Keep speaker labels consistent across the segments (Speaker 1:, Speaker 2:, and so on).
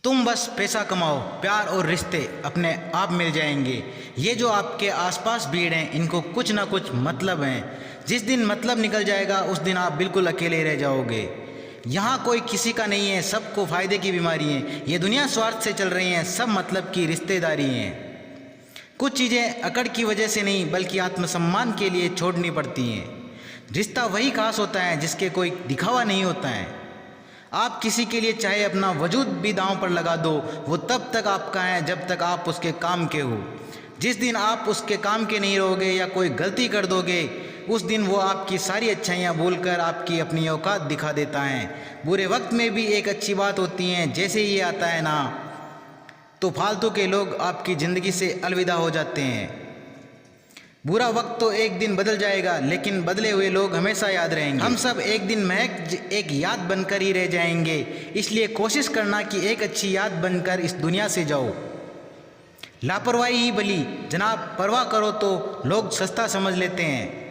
Speaker 1: तुम बस पैसा कमाओ, प्यार और रिश्ते अपने आप मिल जाएंगे। ये जो आपके आसपास भीड़ है, इनको कुछ ना कुछ मतलब है। जिस दिन मतलब निकल जाएगा उस दिन आप बिल्कुल अकेले रह जाओगे। यहाँ कोई किसी का नहीं है, सबको फायदे की बीमारी है। ये दुनिया स्वार्थ से चल रही है, सब मतलब की रिश्तेदारी हैं। कुछ चीज़ें अकड़ की वजह से नहीं बल्कि आत्मसम्मान के लिए छोड़नी पड़ती हैं। रिश्ता वही खास होता है जिसके कोई दिखावा नहीं होता है। आप किसी के लिए चाहे अपना वजूद भी दांव पर लगा दो, वो तब तक आपका है जब तक आप उसके काम के हो। जिस दिन आप उसके काम के नहीं रहोगे या कोई गलती कर दोगे, उस दिन वो आपकी सारी अच्छाइयाँ भूलकर आपकी अपनी औकात दिखा देता है। बुरे वक्त में भी एक अच्छी बात होती है, जैसे ये आता है ना, तो फालतू के लोग आपकी ज़िंदगी से अलविदा हो जाते हैं। बुरा वक्त तो एक दिन बदल जाएगा, लेकिन बदले हुए लोग हमेशा याद रहेंगे। हम सब एक दिन महज एक याद बनकर ही रह जाएंगे। इसलिए कोशिश करना कि एक अच्छी याद बनकर इस दुनिया से जाओ। लापरवाही ही भली जनाब, परवाह करो तो लोग सस्ता समझ लेते हैं।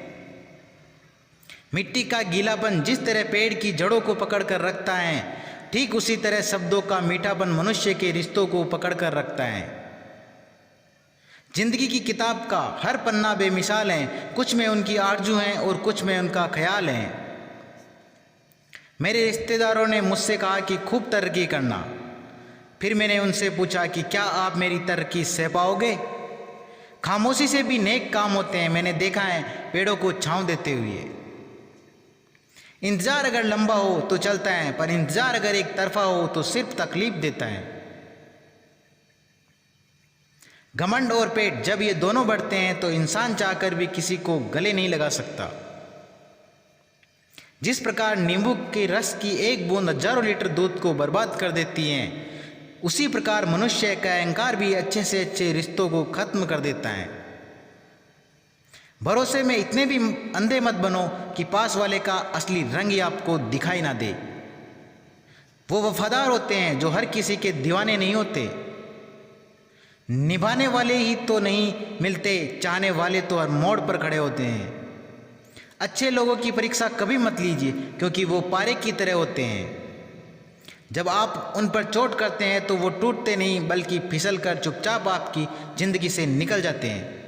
Speaker 1: मिट्टी का गीलापन जिस तरह पेड़ की जड़ों को पकड़ कर रखता है, ठीक उसी तरह शब्दों का मीठापन मनुष्य के रिश्तों को पकड़ कर रखता है। जिंदगी की किताब का हर पन्ना बेमिसाल है, कुछ में उनकी आरजू हैं और कुछ में उनका ख्याल है। मेरे रिश्तेदारों ने मुझसे कहा कि खूब तरक्की करना। फिर मैंने उनसे पूछा कि क्या आप मेरी तरक्की सह पाओगे? खामोशी से भी नेक काम होते हैं, मैंने देखा है पेड़ों को छांव देते हुए। इंतज़ार अगर लंबा हो तो चलता है, पर इंतज़ार अगर एक तरफा हो तो सिर्फ तकलीफ देता है। घमंड और पेट जब ये दोनों बढ़ते हैं तो इंसान चाहकर भी किसी को गले नहीं लगा सकता। जिस प्रकार नींबू के रस की एक बूंद हजारों लीटर दूध को बर्बाद कर देती है, उसी प्रकार मनुष्य का अहंकार भी अच्छे से अच्छे रिश्तों को खत्म कर देता है। भरोसे में इतने भी अंधे मत बनो कि पास वाले का असली रंग ही आपको दिखाई ना दे। वो वफादार होते हैं जो हर किसी के दीवाने नहीं होते। निभाने वाले ही तो नहीं मिलते, चाहने वाले तो हर मोड़ पर खड़े होते हैं। अच्छे लोगों की परीक्षा कभी मत लीजिए, क्योंकि वो पारे की तरह होते हैं। जब आप उन पर चोट करते हैं तो वो टूटते नहीं बल्कि फिसल कर चुपचाप आपकी ज़िंदगी से निकल जाते हैं।